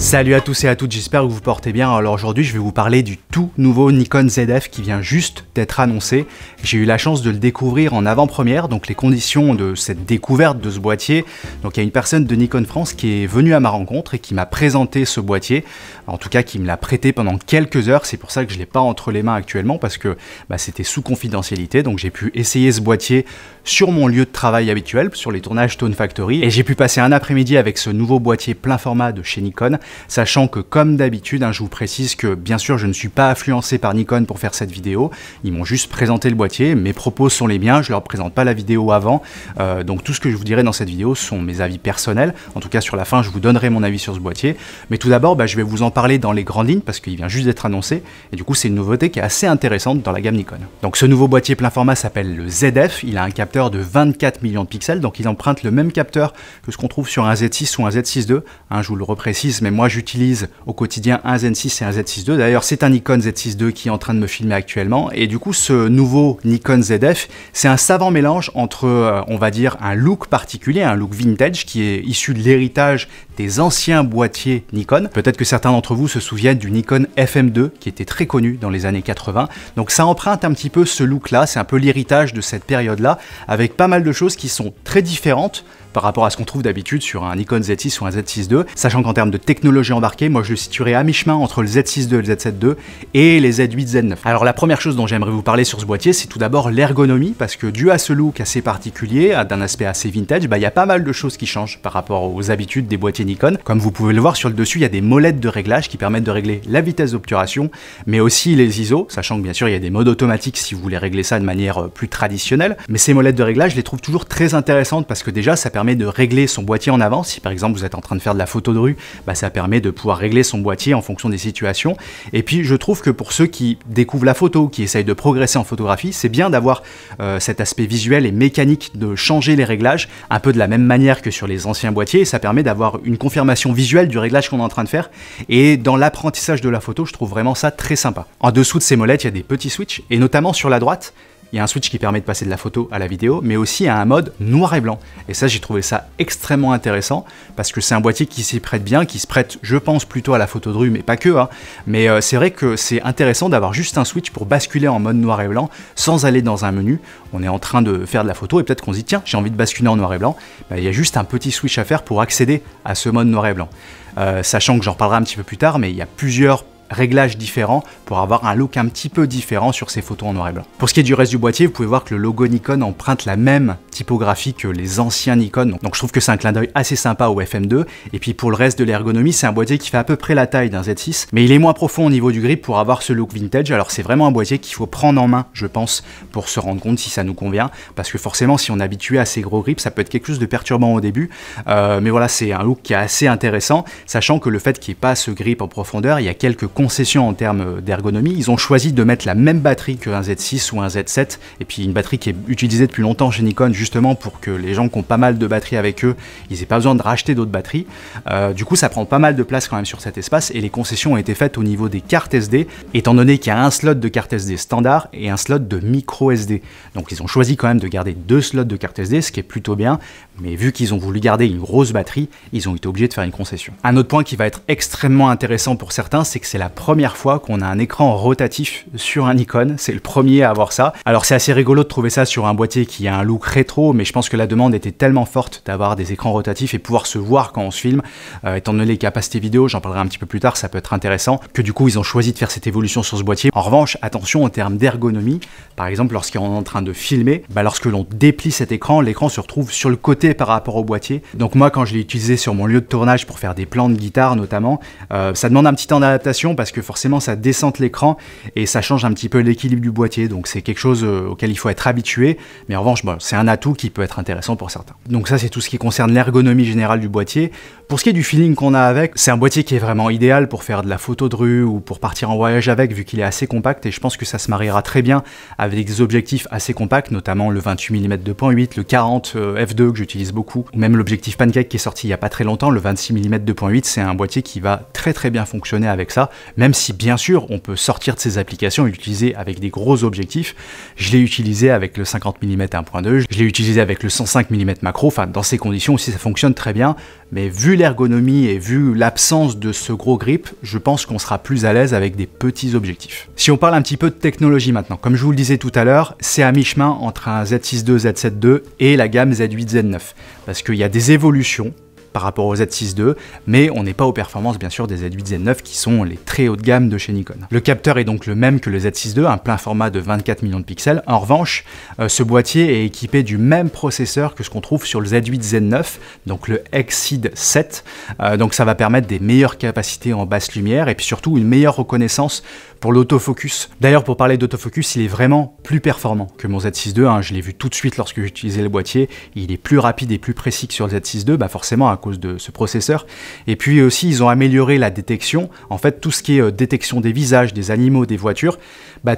Salut à tous et à toutes, j'espère que vous vous portez bien. Alors aujourd'hui je vais vous parler du tout nouveau Nikon ZF qui vient juste d'être annoncé. J'ai eu la chance de le découvrir en avant-première, donc les conditions de cette découverte de ce boîtier. Donc il y a une personne de Nikon France qui est venue à ma rencontre et qui m'a présenté ce boîtier. En tout cas qui me l'a prêté pendant quelques heures, c'est pour ça que je ne l'ai pas entre les mains actuellement parce que c'était sous confidentialité. Donc j'ai pu essayer ce boîtier sur mon lieu de travail habituel, sur les tournages Tone Factory. Et j'ai pu passer un après-midi avec ce nouveau boîtier plein format de chez Nikon. Sachant que comme d'habitude, je vous précise que bien sûr je ne suis pas influencé par Nikon pour faire cette vidéo, ils m'ont juste présenté le boîtier, mes propos sont les miens, je ne leur présente pas la vidéo avant, donc tout ce que je vous dirai dans cette vidéo sont mes avis personnels, en tout cas sur la fin je vous donnerai mon avis sur ce boîtier, mais tout d'abord je vais vous en parler dans les grandes lignes parce qu'il vient juste d'être annoncé, et du coup c'est une nouveauté qui est assez intéressante dans la gamme Nikon. Donc ce nouveau boîtier plein format s'appelle le ZF, il a un capteur de 24 millions de pixels, donc il emprunte le même capteur que ce qu'on trouve sur un Z6 ou un Z6 II, je vous le reprécise, mais moi j'utilise au quotidien un Z6 et un Z6 II. D'ailleurs, c'est un Nikon Z6 II qui est en train de me filmer actuellement. Et du coup, ce nouveau Nikon ZF, c'est un savant mélange entre, on va dire, un look particulier, un look vintage qui est issu de l'héritage des anciens boîtiers Nikon. Peut-être que certains d'entre vous se souviennent du Nikon FM2 qui était très connu dans les années 80. Donc ça emprunte un petit peu ce look-là, c'est un peu l'héritage de cette période-là, avec pas mal de choses qui sont très différentes par rapport à ce qu'on trouve d'habitude sur un Nikon Z6 ou un Z6 II, sachant qu'en termes de technologie embarquée, moi je le situerai à mi-chemin entre le Z6 II et le Z7 II et les Z8, Z9. Alors la première chose dont j'aimerais vous parler sur ce boîtier, c'est tout d'abord l'ergonomie, parce que dû à ce look assez particulier, d'un aspect assez vintage, il y a pas mal de choses qui changent par rapport aux habitudes des boîtiers Nikon. Comme vous pouvez le voir sur le dessus, il y a des molettes de réglage qui permettent de régler la vitesse d'obturation, mais aussi les ISO, sachant que bien sûr il y a des modes automatiques si vous voulez régler ça de manière plus traditionnelle. Mais ces molettes de réglage, je les trouve toujours très intéressantes parce que déjà ça permet de régler son boîtier en avance. Si par exemple vous êtes en train de faire de la photo de rue, ça permet de pouvoir régler son boîtier en fonction des situations. Et puis je trouve que pour ceux qui découvrent la photo, qui essayent de progresser en photographie, c'est bien d'avoir cet aspect visuel et mécanique de changer les réglages un peu de la même manière que sur les anciens boîtiers, et ça permet d'avoir une confirmation visuelle du réglage qu'on est en train de faire. Et dans l'apprentissage de la photo, je trouve vraiment ça très sympa. En dessous de ces molettes, il y a des petits switches, et notamment sur la droite, il y a un switch qui permet de passer de la photo à la vidéo, mais aussi à un mode noir et blanc. Et ça, j'ai trouvé ça extrêmement intéressant, parce que c'est un boîtier qui s'y prête bien, qui se prête, je pense, plutôt à la photo de rue, mais pas que. Mais c'est vrai que c'est intéressant d'avoir juste un switch pour basculer en mode noir et blanc, sans aller dans un menu. On est en train de faire de la photo, et peut-être qu'on se dit, tiens, j'ai envie de basculer en noir et blanc. Il y a juste un petit switch à faire pour accéder à ce mode noir et blanc. Sachant que j'en reparlerai un petit peu plus tard, mais il y a plusieurs réglages différents pour avoir un look un petit peu différent sur ces photos en noir et blanc. Pour ce qui est du reste du boîtier, vous pouvez voir que le logo Nikon emprunte la même typographie que les anciens Nikon, donc je trouve que c'est un clin d'œil assez sympa au FM2. Et puis pour le reste de l'ergonomie, c'est un boîtier qui fait à peu près la taille d'un Z6, mais il est moins profond au niveau du grip pour avoir ce look vintage. Alors c'est vraiment un boîtier qu'il faut prendre en main, je pense, pour se rendre compte si ça nous convient, parce que forcément si on est habitué à ces gros grips, ça peut être quelque chose de perturbant au début, mais voilà, c'est un look qui est assez intéressant, sachant que le fait qu'il n'y ait pas ce grip en profondeur, il y a quelques concessions en termes d'ergonomie. Ils ont choisi de mettre la même batterie qu'un Z6 ou un Z7, et puis une batterie qui est utilisée depuis longtemps chez Nikon, justement pour que les gens qui ont pas mal de batteries avec eux, ils n'aient pas besoin de racheter d'autres batteries. Du coup, ça prend pas mal de place quand même sur cet espace, et les concessions ont été faites au niveau des cartes SD, étant donné qu'il y a un slot de carte SD standard et un slot de micro SD. Donc ils ont choisi quand même de garder deux slots de carte SD, ce qui est plutôt bien, mais vu qu'ils ont voulu garder une grosse batterie, ils ont été obligés de faire une concession. Un autre point qui va être extrêmement intéressant pour certains, c'est que c'est la première fois qu'on a un écran rotatif sur un Nikon, c'est le premier à avoir ça. Alors c'est assez rigolo de trouver ça sur un boîtier qui a un look rétro, mais je pense que la demande était tellement forte d'avoir des écrans rotatifs et pouvoir se voir quand on se filme, étant donné les capacités vidéo, j'en parlerai un petit peu plus tard, ça peut être intéressant, que du coup ils ont choisi de faire cette évolution sur ce boîtier. En revanche, attention en termes d'ergonomie, par exemple lorsqu'on est en train de filmer, lorsque l'on déplie cet écran, l'écran se retrouve sur le côté par rapport au boîtier. Donc moi quand je l'ai utilisé sur mon lieu de tournage pour faire des plans de guitare notamment, ça demande un petit temps d'adaptation parce que forcément ça descente l'écran et ça change un petit peu l'équilibre du boîtier, donc c'est quelque chose auquel il faut être habitué, mais en revanche c'est un atout qui peut être intéressant pour certains. Donc ça c'est tout ce qui concerne l'ergonomie générale du boîtier. Pour ce qui est du feeling qu'on a avec, c'est un boîtier qui est vraiment idéal pour faire de la photo de rue ou pour partir en voyage avec, vu qu'il est assez compact, et je pense que ça se mariera très bien avec des objectifs assez compacts, notamment le 28 mm 2.8, le 40 f2 que j'utilise beaucoup, ou même l'objectif Pancake qui est sorti il n'y a pas très longtemps, le 26 mm 2.8, c'est un boîtier qui va très bien fonctionner avec ça. même si bien sûr on peut sortir de ces applications et l'utiliser avec des gros objectifs. Je l'ai utilisé avec le 50 mm 1.2, je l'ai utilisé avec le 105 mm macro, enfin dans ces conditions aussi ça fonctionne très bien, mais vu l'ergonomie et vu l'absence de ce gros grip, je pense qu'on sera plus à l'aise avec des petits objectifs. Si on parle un petit peu de technologie maintenant, comme je vous le disais tout à l'heure, c'est à mi-chemin entre un Z6 II, Z7 II et la gamme Z8, Z9, parce qu'il y a des évolutions par rapport au Z6 II, mais on n'est pas aux performances bien sûr des Z8, Z9 qui sont les très haut de gamme de chez Nikon. Le capteur est donc le même que le Z6 II, un plein format de 24 millions de pixels. En revanche, ce boîtier est équipé du même processeur que ce qu'on trouve sur le Z8, Z9, donc le Exceed 7. Donc ça va permettre des meilleures capacités en basse lumière et puis surtout une meilleure reconnaissance pour l'autofocus. D'ailleurs, pour parler d'autofocus, il est vraiment plus performant que mon Z6 II. Je l'ai vu tout de suite lorsque j'ai utilisé le boîtier. Il est plus rapide et plus précis que sur le Z6 II, forcément à cause de ce processeur. Et puis aussi, ils ont amélioré la détection. En fait, tout ce qui est détection des visages, des animaux, des voitures,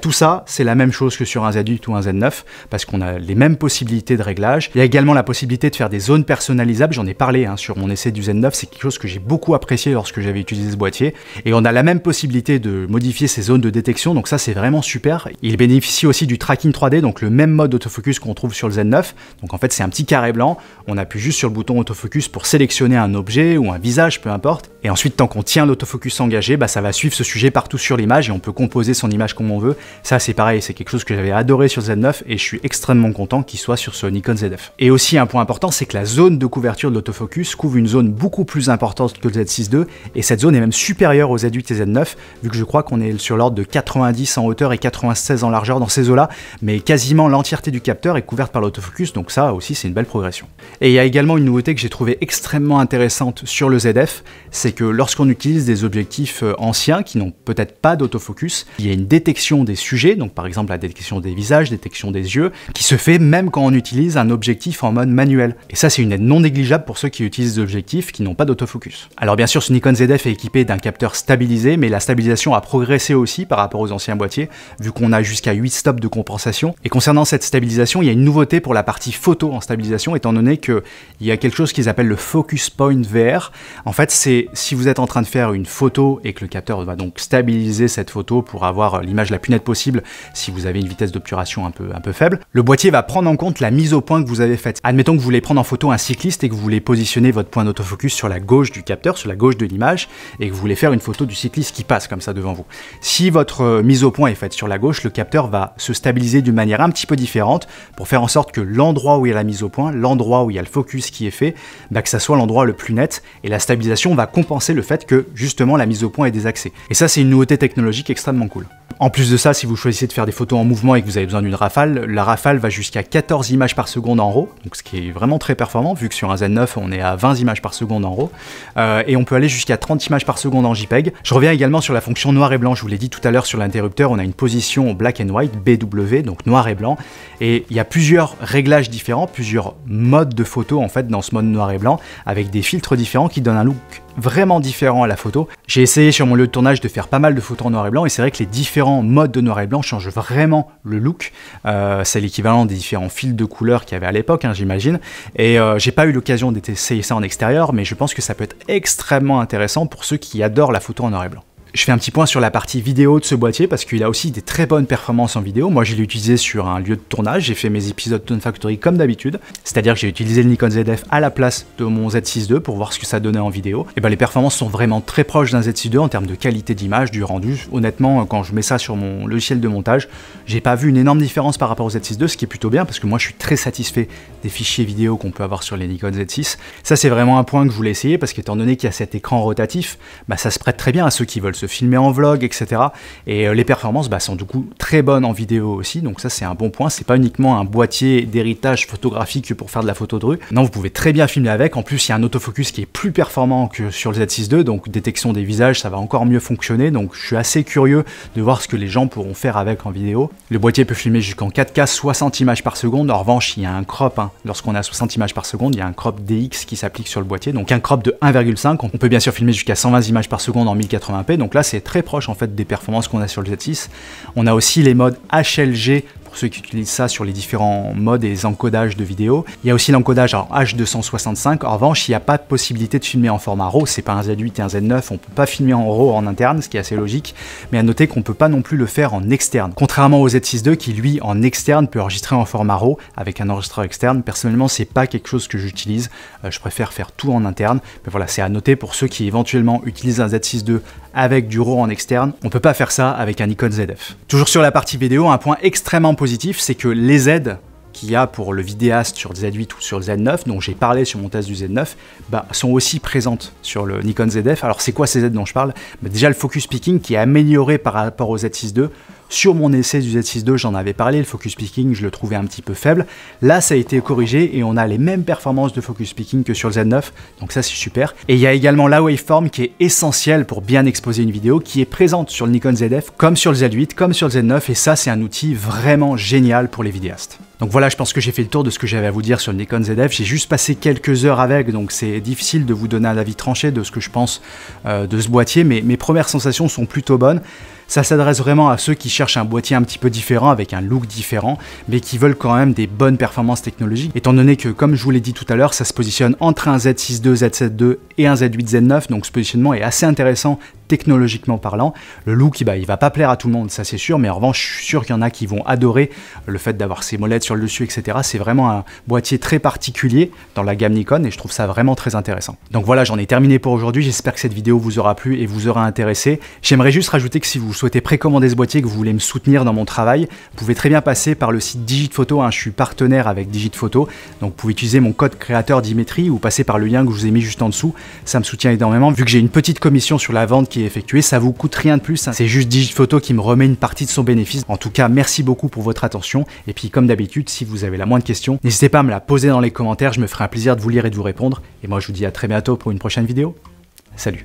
tout ça, c'est la même chose que sur un Z8 ou un Z9, parce qu'on a les mêmes possibilités de réglage. Il y a également la possibilité de faire des zones personnalisables. J'en ai parlé sur mon essai du Z9. C'est quelque chose que j'ai beaucoup apprécié lorsque j'avais utilisé ce boîtier. Et on a la même possibilité de modifier ces zones de détection, donc ça c'est vraiment super. Il bénéficie aussi du tracking 3D, donc le même mode autofocus qu'on trouve sur le Z9. Donc en fait c'est un petit carré blanc, on appuie juste sur le bouton autofocus pour sélectionner un objet ou un visage, peu importe. Et ensuite tant qu'on tient l'autofocus engagé, ça va suivre ce sujet partout sur l'image et on peut composer son image comme on veut. Ça c'est pareil, c'est quelque chose que j'avais adoré sur le Z9 et je suis extrêmement content qu'il soit sur ce Nikon ZF. Et aussi un point important, c'est que la zone de couverture de l'autofocus couvre une zone beaucoup plus importante que le Z6 II et cette zone est même supérieure aux Z8 et Z9, vu que je crois qu'on est sur l'ordre de 90 en hauteur et 96 en largeur dans ces eaux-là, mais quasiment l'entièreté du capteur est couverte par l'autofocus, donc ça aussi c'est une belle progression. Et il y a également une nouveauté que j'ai trouvée extrêmement intéressante sur le ZF, c'est que lorsqu'on utilise des objectifs anciens qui n'ont peut-être pas d'autofocus, il y a une détection des sujets, donc par exemple la détection des visages, détection des yeux, qui se fait même quand on utilise un objectif en mode manuel. Et ça c'est une aide non négligeable pour ceux qui utilisent des objectifs qui n'ont pas d'autofocus. Alors bien sûr ce Nikon ZF est équipé d'un capteur stabilisé, mais la stabilisation a progressé aussi par rapport aux anciens boîtiers, vu qu'on a jusqu'à 8 stops de compensation. Et concernant cette stabilisation, il y a une nouveauté pour la partie photo en stabilisation, étant donné qu'il y a quelque chose qu'ils appellent le Focus Point VR. En fait, c'est si vous êtes en train de faire une photo et que le capteur va donc stabiliser cette photo pour avoir l'image la plus nette possible si vous avez une vitesse d'obturation un peu faible, le boîtier va prendre en compte la mise au point que vous avez faite. Admettons que vous voulez prendre en photo un cycliste et que vous voulez positionner votre point d'autofocus sur la gauche du capteur, sur la gauche de l'image, et que vous voulez faire une photo du cycliste qui passe comme ça devant vous. Si votre mise au point est faite sur la gauche, le capteur va se stabiliser d'une manière un petit peu différente pour faire en sorte que l'endroit où il y a la mise au point, l'endroit où il y a le focus qui est fait, que ça soit l'endroit le plus net, et la stabilisation va compenser le fait que justement la mise au point est désaxée. Et ça c'est une nouveauté technologique extrêmement cool. En plus de ça, si vous choisissez de faire des photos en mouvement et que vous avez besoin d'une rafale, la rafale va jusqu'à 14 images par seconde en RAW, donc ce qui est vraiment très performant, vu que sur un Z9 on est à 20 images par seconde en RAW, et on peut aller jusqu'à 30 images par seconde en JPEG. Je reviens également sur la fonction noir et blanc, je vous l'ai dit tout à l'heure sur l'interrupteur, on a une position black and white, BW, donc noir et blanc, et il y a plusieurs réglages différents, plusieurs modes de photo en fait dans ce mode noir et blanc, avec des filtres différents qui donnent un look vraiment différent à la photo. J'ai essayé sur mon lieu de tournage de faire pas mal de photos en noir et blanc et c'est vrai que les différents modes de noir et blanc changent vraiment le look. C'est l'équivalent des différents fils de couleurs qu'il y avait à l'époque, j'imagine. Et j'ai pas eu l'occasion d'essayer ça en extérieur, mais je pense que ça peut être extrêmement intéressant pour ceux qui adorent la photo en noir et blanc. Je fais un petit point sur la partie vidéo de ce boîtier parce qu'il a aussi des très bonnes performances en vidéo. Moi, je l'ai utilisé sur un lieu de tournage. J'ai fait mes épisodes Tone Factory comme d'habitude. C'est-à-dire que j'ai utilisé le Nikon ZF à la place de mon Z6 II pour voir ce que ça donnait en vidéo. Et les performances sont vraiment très proches d'un Z6 II en termes de qualité d'image, du rendu. Honnêtement, quand je mets ça sur mon logiciel de montage, j'ai pas vu une énorme différence par rapport au Z6 II, ce qui est plutôt bien parce que moi, je suis très satisfait des fichiers vidéo qu'on peut avoir sur les Nikon Z6. Ça, c'est vraiment un point que je voulais essayer parce qu'étant donné qu'il y a cet écran rotatif, ça se prête très bien à ceux qui veulent se filmer en vlog, etc. Et les performances sont du coup très bonnes en vidéo aussi, donc ça c'est un bon point. C'est pas uniquement un boîtier d'héritage photographique pour faire de la photo de rue. Non, vous pouvez très bien filmer avec. En plus, il y a un autofocus qui est plus performant que sur le Z6 II, donc détection des visages, ça va encore mieux fonctionner. Donc je suis assez curieux de voir ce que les gens pourront faire avec en vidéo. Le boîtier peut filmer jusqu'en 4K 60 images par seconde. En revanche, il y a un crop, lorsqu'on a 60 images par seconde, il y a un crop DX qui s'applique sur le boîtier, donc un crop de 1,5. On peut bien sûr filmer jusqu'à 120 images par seconde en 1080p, donc là c'est très proche en fait des performances qu'on a sur le Z6. On a aussi les modes HLG pour ceux qui utilisent ça sur les différents modes et les encodages de vidéos. Il y a aussi l'encodage en H265. En revanche, il n'y a pas de possibilité de filmer en format RAW. C'est pas un Z8 et un Z9. On peut pas filmer en RAW en interne, ce qui est assez logique. Mais à noter qu'on peut pas non plus le faire en externe. Contrairement au Z6 II qui, lui, en externe, peut enregistrer en format RAW avec un enregistreur externe. Personnellement, c'est pas quelque chose que j'utilise. Je préfère faire tout en interne. Mais voilà, c'est à noter pour ceux qui éventuellement utilisent un Z6 II avec du RAW en externe. On peut pas faire ça avec un Nikon ZF. Toujours sur la partie vidéo, un point extrêmement positif, c'est que les aides qu'il y a pour le vidéaste sur le Z8 ou sur le Z9, dont j'ai parlé sur mon test du Z9, sont aussi présentes sur le Nikon ZF. Alors c'est quoi ces aides dont je parle? Déjà le focus picking qui est amélioré par rapport au Z6 II. Sur mon essai du Z6 II, j'en avais parlé, le focus picking, je le trouvais un petit peu faible. Là, ça a été corrigé et on a les mêmes performances de focus picking que sur le Z9, donc ça c'est super. Et il y a également la waveform qui est essentielle pour bien exposer une vidéo, qui est présente sur le Nikon ZF, comme sur le Z8, comme sur le Z9, et ça c'est un outil vraiment génial pour les vidéastes. Donc voilà, je pense que j'ai fait le tour de ce que j'avais à vous dire sur le Nikon ZF. J'ai juste passé quelques heures avec, donc c'est difficile de vous donner un avis tranché de ce que je pense de ce boîtier, mais mes premières sensations sont plutôt bonnes. Ça s'adresse vraiment à ceux qui cherchent un boîtier un petit peu différent, avec un look différent, mais qui veulent quand même des bonnes performances technologiques, étant donné que, comme je vous l'ai dit tout à l'heure, ça se positionne entre un Z6 II, Z7 II et un Z8, Z9, donc ce positionnement est assez intéressant technologiquement parlant. Le look, il va pas plaire à tout le monde, ça c'est sûr, mais en revanche, je suis sûr qu'il y en a qui vont adorer le fait d'avoir ces molettes sur le dessus, etc. C'est vraiment un boîtier très particulier dans la gamme Nikon et je trouve ça vraiment très intéressant. Donc voilà, j'en ai terminé pour aujourd'hui. J'espère que cette vidéo vous aura plu et vous aura intéressé. J'aimerais juste rajouter que si vous souhaitez précommander ce boîtier, que vous voulez me soutenir dans mon travail, vous pouvez très bien passer par le site Digitphoto. Je suis partenaire avec Digitphoto, donc vous pouvez utiliser mon code créateur Dimitri ou passer par le lien que je vous ai mis juste en dessous. Ça me soutient énormément, vu que j'ai une petite commission sur la vente qui est effectuée, ça vous coûte rien de plus. C'est juste Digitphoto qui me remet une partie de son bénéfice. En tout cas, merci beaucoup pour votre attention. Et puis, comme d'habitude, si vous avez la moindre question, n'hésitez pas à me la poser dans les commentaires. Je me ferai un plaisir de vous lire et de vous répondre. Et moi, je vous dis à très bientôt pour une prochaine vidéo. Salut!